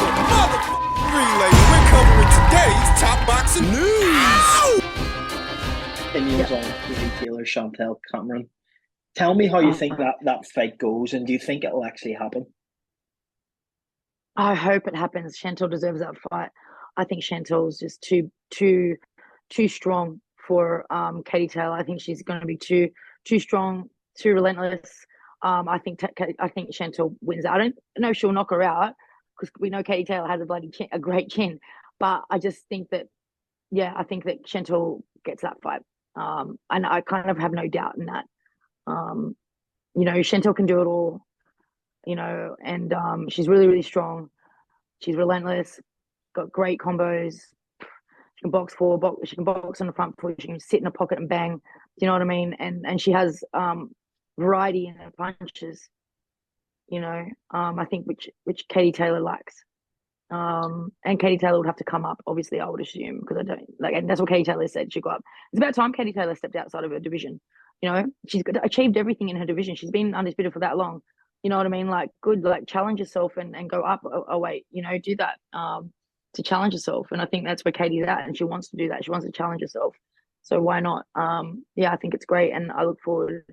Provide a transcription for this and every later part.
Relay. We're covering today's top boxing news. Opinions on Katie Taylor, Chantel Cameron. Tell me how you think that fight goes, and do you think it'll actually happen? I hope it happens. Chantel deserves that fight. I think Chantel's just too strong for Katie Taylor. I think she's going to be too strong, too relentless. I think Chantel wins. I don't know if she'll knock her out because we know Katie Taylor has a great chin. But I just think that, I think that Chantel gets that fight. And I kind of have no doubt in that. Chantel can do it all. And she's really, really strong. She's relentless. Got great combos. She can box forward, she can box on the front foot, she can sit in a pocket and bang. Do you know what I mean? And she has variety in her punches. I think which Katie Taylor lacks. And Katie Taylor would have to come up, obviously, I would assume, because I don't and that's what Katie Taylor said. She'd go up. It's about time Katie Taylor stepped outside of her division. She's achieved everything in her division. She's been undisputed for that long. You know what I mean? Challenge yourself and go up a weight. Do that. To challenge herself, and I think that's where Katie's at, and she wants to do that. She wants to challenge herself, so why not? I think it's great, and I look forward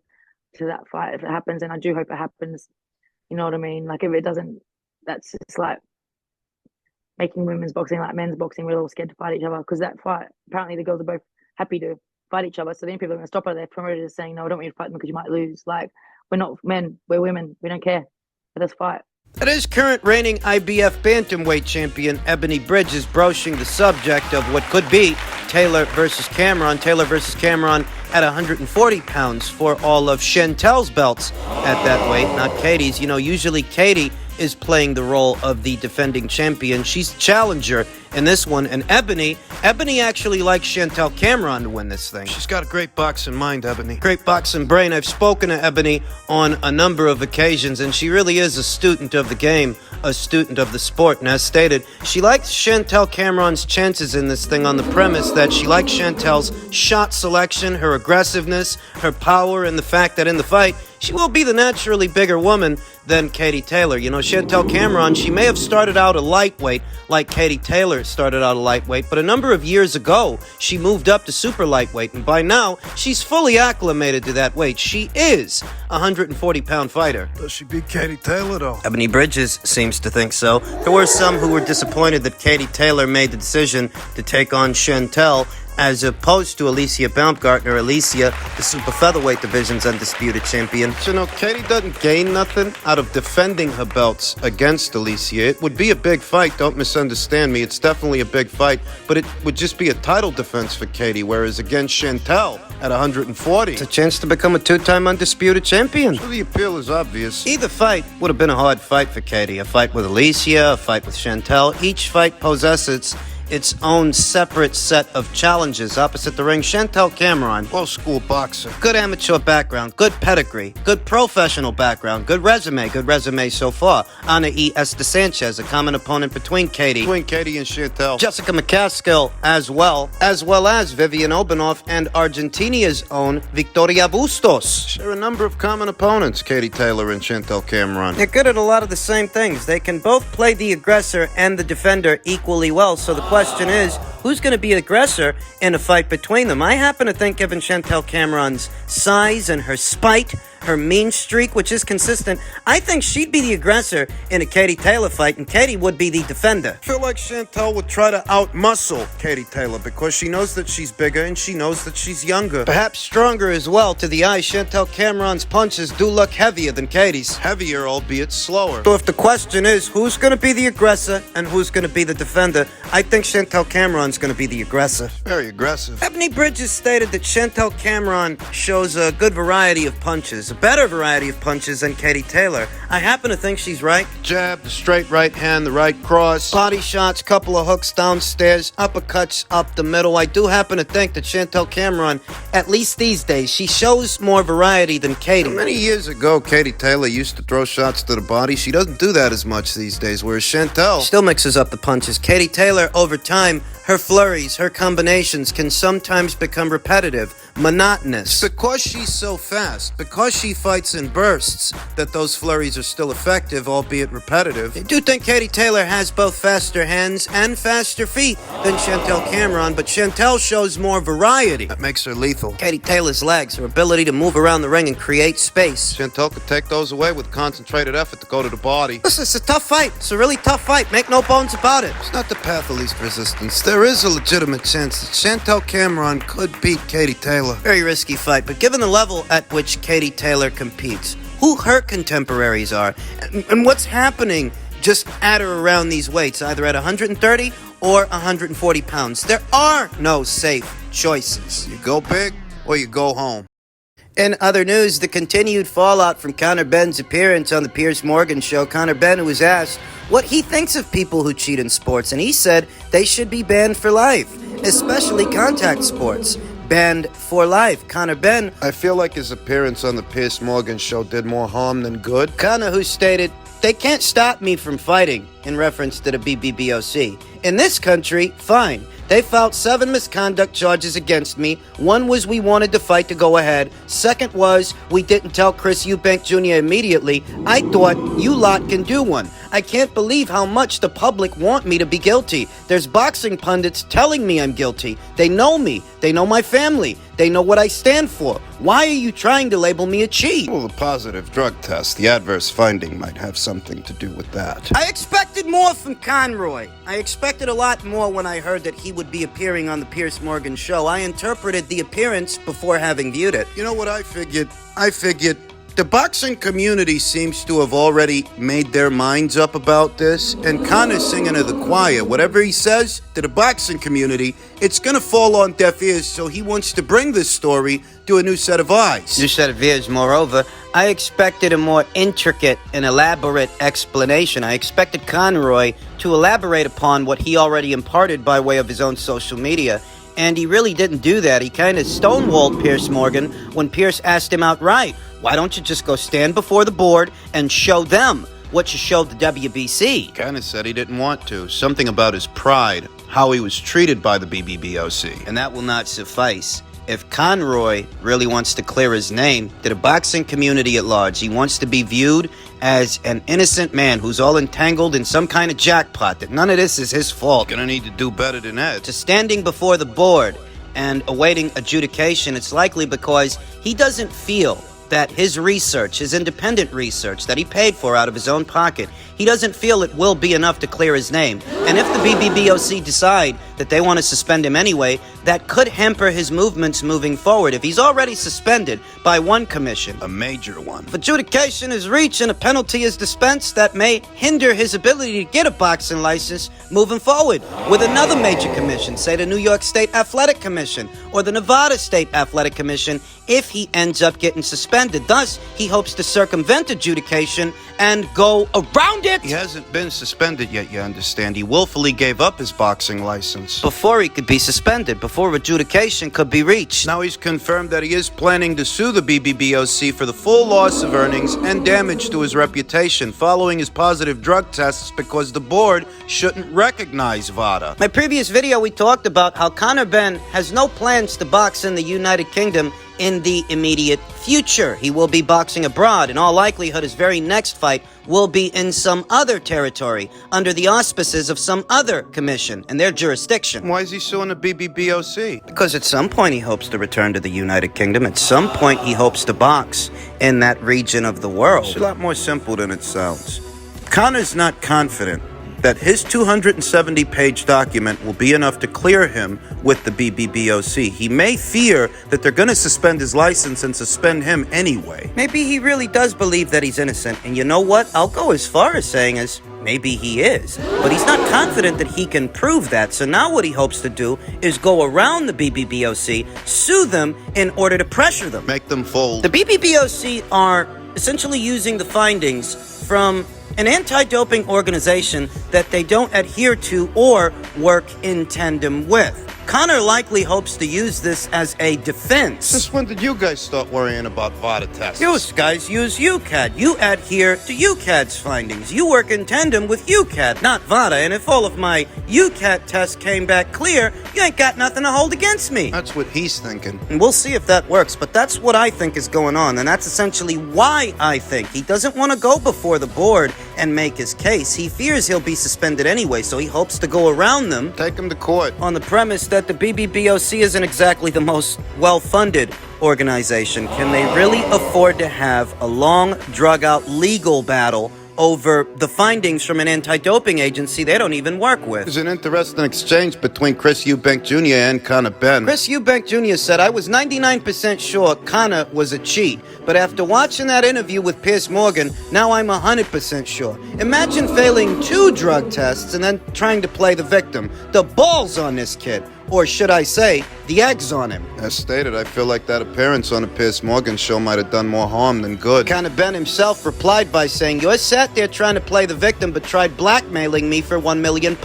to that fight if it happens, and I do hope it happens. You know what I mean? If it doesn't, that's just making women's boxing like men's boxing. We're all scared to fight each other because that fight, apparently the girls are both happy to fight each other, so then people are going to stop her. Their promoters saying, no, I don't want you to fight them because you might lose. We're not men, we're women, we don't care. Let us fight. That is current reigning IBF bantamweight champion Ebony Bridges broaching the subject of what could be Taylor versus Cameron. Taylor versus Cameron at 140 pounds for all of Chantel's belts at that weight, not Katie's. Usually Katie is playing the role of the defending champion. She's challenger in this one, and Ebony actually likes Chantel Cameron to win this thing. She's got a great boxing mind, Ebony. Great boxing brain. I've spoken to Ebony on a number of occasions, and she really is a student of the game, a student of the sport. And as stated, she likes Chantel Cameron's chances in this thing on the premise that she likes Chantel's shot selection, her aggressiveness, her power, and the fact that in the fight, she will be the naturally bigger woman than Katie Taylor. Chantel Cameron, she may have started out a lightweight like Katie Taylor started out a lightweight, but a number of years ago, she moved up to super lightweight, and by now, she's fully acclimated to that weight. She is a 140-pound fighter. Does she beat Katie Taylor, though? Ebony Bridges seems to think so. There were some who were disappointed that Katie Taylor made the decision to take on Chantel as opposed to Alicia Baumgartner. Alicia, the super featherweight division's undisputed champion. Katie doesn't gain nothing out of defending her belts against Alicia. It would be a big fight, don't misunderstand me. It's definitely a big fight, but it would just be a title defense for Katie, whereas against Chantel at 140. It's a chance to become a two-time undisputed champion. So the appeal is obvious. Either fight would have been a hard fight for Katie. A fight with Alicia, a fight with Chantel. Each fight possesses its own separate set of challenges. Opposite the ring, Chantel Cameron. Low school boxer. Good amateur background, good pedigree, good professional background, good resume so far. Ana E. Esther Sanchez, a common opponent between Katie and Chantel. Jessica McCaskill as well as Vivian Obanoff and Argentinia's own Victoria Bustos. Share a number of common opponents, Katie Taylor and Chantel Cameron. They're good at a lot of the same things. They can both play the aggressor and the defender equally well, so the question is, who's going to be aggressor in a fight between them? I happen to think, given Chantel Cameron's size and her spite, her mean streak, which is consistent, I think she'd be the aggressor in a Katie Taylor fight, and Katie would be the defender. I feel like Chantel would try to outmuscle Katie Taylor because she knows that she's bigger and she knows that she's younger. Perhaps stronger as well. To the eye, Chantel Cameron's punches do look heavier than Katie's. Heavier, albeit slower. So if the question is, who's going to be the aggressor and who's going to be the defender, I think Chantel Cameron's going to be the aggressor. Very aggressive. Ebony Bridges stated that Chantel Cameron shows a good variety of punches. A better variety of punches than Katie Taylor. I happen to think she's right. Jab, the straight right hand, the right cross. Body shots, couple of hooks downstairs, uppercuts up the middle. I do happen to think that Chantel Cameron, at least these days, she shows more variety than Katie. Many years ago, Katie Taylor used to throw shots to the body. She doesn't do that as much these days, whereas Chantel still mixes up the punches. Katie Taylor, over time, Her flurries, her combinations can sometimes become repetitive, monotonous. Because she's so fast, because she fights in bursts, that those flurries are still effective, albeit repetitive. I do think Katie Taylor has both faster hands and faster feet than Chantel Cameron, but Chantel shows more variety. That makes her lethal. Katie Taylor's legs, her ability to move around the ring and create space. Chantel could take those away with concentrated effort to go to the body. Listen, it's a tough fight. It's a really tough fight. Make no bones about it. It's not the path of least resistance. There is a legitimate chance that Chantel Cameron could beat Katie Taylor. Very risky fight, but given the level at which Katie Taylor competes, who her contemporaries are, and what's happening just at or around these weights, either at 130 or 140 pounds, there are no safe choices. You go big or you go home. In other news, the continued fallout from Conor Benn's appearance on the Piers Morgan show. Conor Benn was asked what he thinks of people who cheat in sports, and he said they should be banned for life, especially contact sports. Banned for life. Conor Benn, I feel like his appearance on the Piers Morgan show did more harm than good. Conor, who stated, "They can't stop me from fighting," in reference to the BBBOC. In this country, fine. They filed 7 misconduct charges against me. One was we wanted the fight to go ahead. Second was we didn't tell Chris Eubank Jr. immediately. I thought you lot can do one. I can't believe how much the public want me to be guilty. There's boxing pundits telling me I'm guilty. They know me. They know my family. They know what I stand for. Why are you trying to label me a cheat? Well, the positive drug test, the adverse finding might have something to do with that. I expected more from Conroy. I expected a lot more when I heard that he would be appearing on the Piers Morgan show. I interpreted the appearance before having viewed it. You know what I figured? The boxing community seems to have already made their minds up about this, and Conor's singing to the choir. Whatever he says to the boxing community, it's gonna fall on deaf ears, so he wants to bring this story to a new set of eyes. New set of ears, moreover. I expected a more intricate and elaborate explanation. I expected Conroy to elaborate upon what he already imparted by way of his own social media. And he really didn't do that. He kind of stonewalled Piers Morgan when Piers asked him outright, why don't you just go stand before the board and show them what you showed the WBC? Kind of said he didn't want to. Something about his pride, how he was treated by the BBBOC. And that will not suffice. If Conroy really wants to clear his name to the boxing community at large, he wants to be viewed as an innocent man who's all entangled in some kind of jackpot, that none of this is his fault. Gonna need to do better than that. To standing before the board and awaiting adjudication, it's likely because he doesn't feel that his research, his independent research that he paid for out of his own pocket, he doesn't feel it will be enough to clear his name. And if the BBBOC decide that they want to suspend him anyway, that could hamper his movements moving forward. If he's already suspended by one commission, a major one, if adjudication is reached and a penalty is dispensed, that may hinder his ability to get a boxing license moving forward with another major commission, say the New York State Athletic Commission or the Nevada State Athletic Commission, if he ends up getting suspended. Thus, he hopes to circumvent adjudication and go around it. He hasn't been suspended yet, you understand. He willfully gave up his boxing license before he could be suspended, before adjudication could be reached. Now he's confirmed that he is planning to sue the BBBOC for the full loss of earnings and damage to his reputation following his positive drug tests because the board shouldn't recognize VADA. My previous video, we talked about how Conor Benn has no plans to box in the United Kingdom in the immediate future. He will be boxing abroad. In all likelihood, his very next fight will be in some other territory under the auspices of some other commission and their jurisdiction. Why is he suing the BBBOC? Because at some point he hopes to return to the United Kingdom. At some point he hopes to box in that region of the world. It's a lot more simple than it sounds. Conor's not confident that his 270-page document will be enough to clear him with the BBBOC. He may fear that they're going to suspend his license and suspend him anyway. Maybe he really does believe that he's innocent. And you know what? I'll go as far as saying as maybe he is. But he's not confident that he can prove that. So now what he hopes to do is go around the BBBOC, sue them in order to pressure them. Make them fold. The BBBOC are essentially using the findings from an anti-doping organization that they don't adhere to or work in tandem with. Conor likely hopes to use this as a defense. Since when did you guys start worrying about VADA tests? You guys use UCAD. You adhere to UCAD's findings. You work in tandem with UCAD, not VADA. And if all of my UCAD tests came back clear, you ain't got nothing to hold against me. That's what he's thinking. And we'll see if that works, but that's what I think is going on, and that's essentially why I think he doesn't want to go before the board and make his case. He fears he'll be suspended anyway, so he hopes to go around them Take him to court. on the premise that the BBBOC isn't exactly the most well-funded organization. Can they really afford to have a long, drug-out legal battle over the findings from an anti-doping agency they don't even work with? There's an interesting exchange between Chris Eubank Jr. and Conor Benn. Chris Eubank Jr. said, I was 99% sure Conor was a cheat, but after watching that interview with Piers Morgan, now I'm 100% sure. Imagine failing 2 drug tests and then trying to play the victim. The balls on this kid. Or should I say, the eggs on him. As stated, I feel like that appearance on the Piers Morgan show might have done more harm than good. Conor Benn himself replied by saying, you sat there trying to play the victim but tried blackmailing me for £1 million,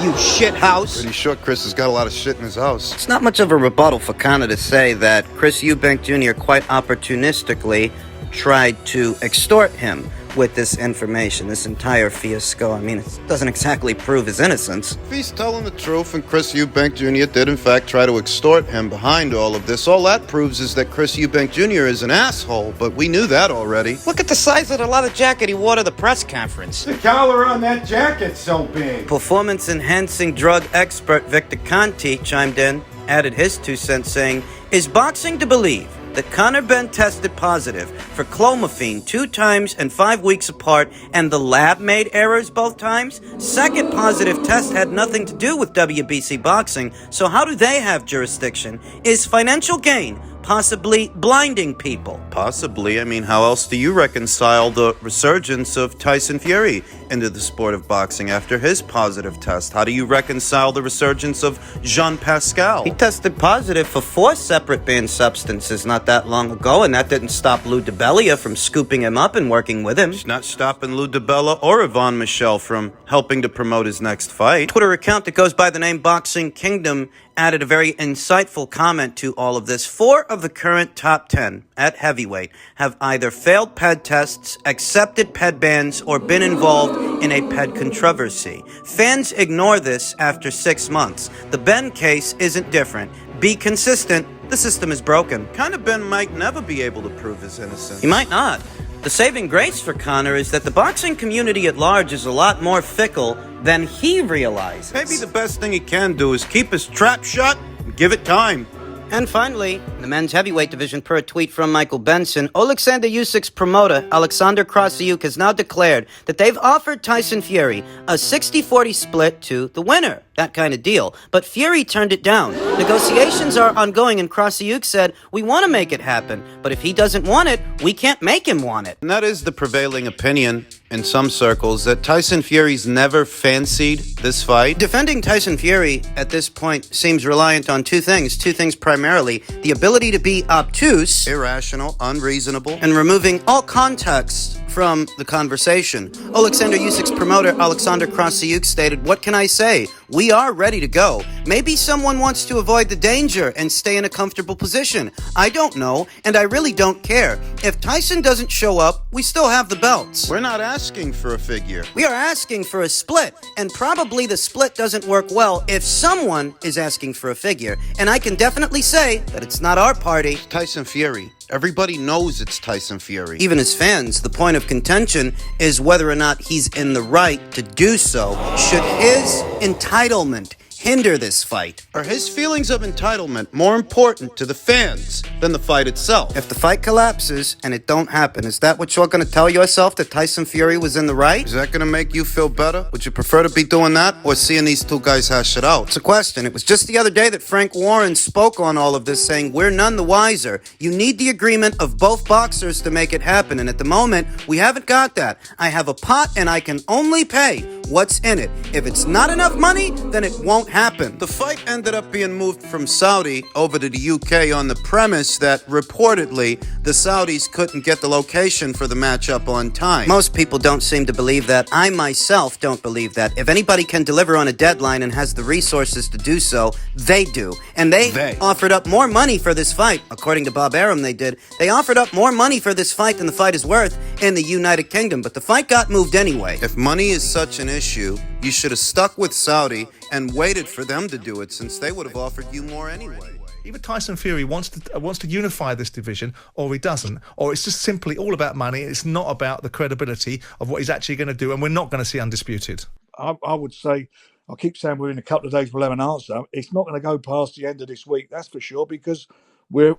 you shit house. Pretty sure Chris has got a lot of shit in his house. It's not much of a rebuttal for Conor to say that Chris Eubank Jr. quite opportunistically tried to extort him with this information, this entire fiasco. I mean, it doesn't exactly prove his innocence. If he's telling the truth and Chris Eubank Jr. did in fact try to extort him behind all of this, all that proves is that Chris Eubank Jr. is an asshole, but we knew that already. Look at the size of the leather jacket he wore to the press conference. The collar on that jacket's so big. Performance-enhancing drug expert Victor Conti chimed in, added his 2 cents saying, is boxing to believe that Conor Benn tested positive for clomiphene 2 times and 5 weeks apart, and the lab made errors both times? Second positive test had nothing to do with WBC boxing, so how do they have jurisdiction? Is financial gain possibly blinding people? Possibly. I mean, how else do you reconcile the resurgence of Tyson Fury into the sport of boxing after his positive test? How do you reconcile the resurgence of Jean Pascal? He tested positive for 4 separate banned substances not that long ago, and that didn't stop Lou DiBella from scooping him up and working with him. It's not stopping Lou DiBella or Yvonne Michelle from helping to promote his next fight. Twitter account that goes by the name Boxing Kingdom added a very insightful comment to all of this. 4 of the current top 10 at heavyweight have either failed PED tests, accepted PED bans, or been involved in a PED controversy. Fans ignore this after 6 months. The Ben case isn't different. Be consistent. The system is broken. Conor Benn might never be able to prove his innocence. He might not. The saving grace for Conor is that the boxing community at large is a lot more fickle than he realizes. Maybe the best thing he can do is keep his trap shut and give it time. And finally, the men's heavyweight division, per a tweet from Michael Benson, Alexander Usyk's promoter, Alexander Krassyuk, has now declared that they've offered Tyson Fury a 60-40 split to the winner. That kind of deal. But Fury turned it down. Negotiations are ongoing, and Krassyuk said, we want to make it happen, but if he doesn't want it, we can't make him want it. And that is the prevailing opinion in some circles, that Tyson Fury's never fancied this fight. Defending Tyson Fury at this point seems reliant on 2 things. 2 things primarily. The ability to be obtuse, Irrational, unreasonable. and removing all context from the conversation. Alexander Usyk's promoter, Alexander Krassyuk, stated, what can I say? We are ready to go. Maybe someone wants to avoid the danger and stay in a comfortable position. I don't know, and I really don't care. If Tyson doesn't show up, we still have the belts. We're not asking for a figure. We are asking for a split, and probably the split doesn't work well if someone is asking for a figure. And I can definitely say that it's not our party. Tyson Fury. Everybody knows it's Tyson Fury. Even as fans, the point of contention is whether or not he's in the right to do so. Should his entitlement hinder this fight? Are his feelings of entitlement more important to the fans than the fight itself? If the fight collapses and it don't happen, is that what you're going to tell yourself, that Tyson Fury was in the right? Is that going to make you feel better? Would you prefer to be doing that or seeing these 2 guys hash it out? It's a question. It was just the other day that Frank Warren spoke on all of this, saying, we're none the wiser. You need the agreement of both boxers to make it happen, and at the moment, we haven't got that. I have a pot and I can only pay what's in it. If it's not enough money, then it won't happen. happen. The fight ended up being moved from Saudi over to the UK on the premise that, reportedly, the Saudis couldn't get the location for the matchup on time. Most people don't seem to believe that. I myself don't believe that. If anybody can deliver on a deadline and has the resources to do so, they do. And they offered up more money for this fight. According to Bob Arum, they did. They offered up more money for this fight than the fight is worth in the United Kingdom, but the fight got moved anyway. If money is such an issue, you should have stuck with Saudi and waited for them to do it, since they would have offered you more anyway. Either Tyson Fury wants to unify this division, or he doesn't, or it's just simply all about money. It's not about the credibility of what he's actually going to do, and we're not going to see undisputed. I would say, I keep saying within a couple of days we'll have an answer. It's not going to go past the end of this week, that's for sure, because we're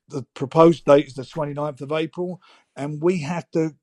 the proposed date is the 29th of April, and we have to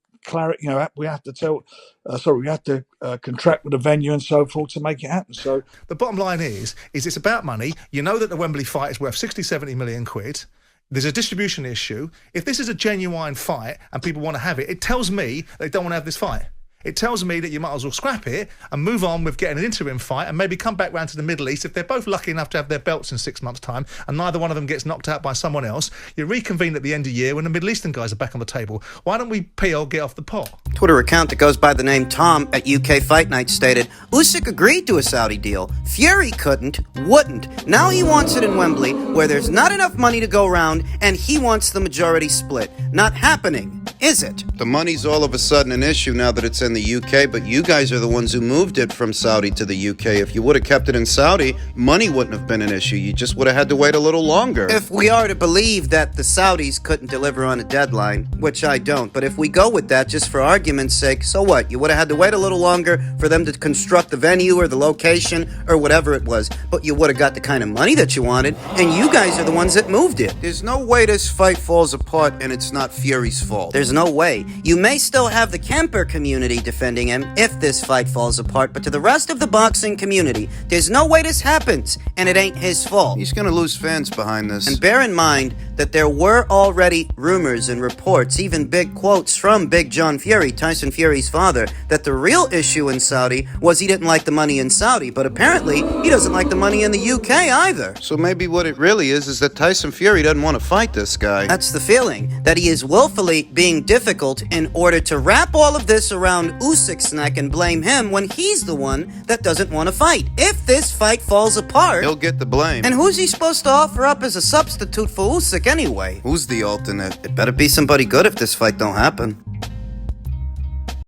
we have to contract with the venue and so forth to make it happen. So the bottom line is it's about money. You know that the Wembley fight is worth 60-70 million quid. There's a distribution issue. If this is a genuine fight and people want to have it, it tells me they don't want to have this fight. It tells me that you might as well scrap it and move on with getting an interim fight and maybe come back round to the Middle East. If they're both lucky enough to have their belts in 6 months' time and neither one of them gets knocked out by someone else, you reconvene at the end of the year when the Middle Eastern guys are back on the table. Why don't we PL get off the pot? Twitter account that goes by the name Tom at UK Fight Night stated, Usyk agreed to a Saudi deal. Fury couldn't, wouldn't. Now he wants it in Wembley, where there's not enough money to go around, and he wants the majority split. Not happening, is it? The money's all of a sudden an issue now that it's in the UK, but you guys are the ones who moved it from Saudi to the UK. If you would have kept it in Saudi, money wouldn't have been an issue. You just would have had to wait a little longer. If we are to believe that the Saudis couldn't deliver on a deadline, which I don't, but if we go with that just for argument's sake, so what? You would have had to wait a little longer for them to construct the venue or the location or whatever it was, but you would have got the kind of money that you wanted, and you guys are the ones that moved it. There's no way this fight falls apart and it's not Fury's fault. There's no way. You may still have the Kemper community defending him if this fight falls apart, but to the rest of the boxing community, there's no way this happens, and it ain't his fault. He's gonna lose fans behind this. And bear in mind that there were already rumors and reports, even big quotes from Big John Fury, Tyson Fury's father, that the real issue in Saudi was he didn't like the money in Saudi, but apparently he doesn't like the money in the UK either. So maybe what it really is that Tyson Fury doesn't want to fight this guy. That's the feeling, that he is willfully being difficult in order to wrap all of this around Usyk's neck and blame him when he's the one that doesn't want to fight. If this fight falls apart, he'll get the blame. And who's he supposed to offer up as a substitute for Usyk anyway? Who's the alternate? It better be somebody good if this fight don't happen.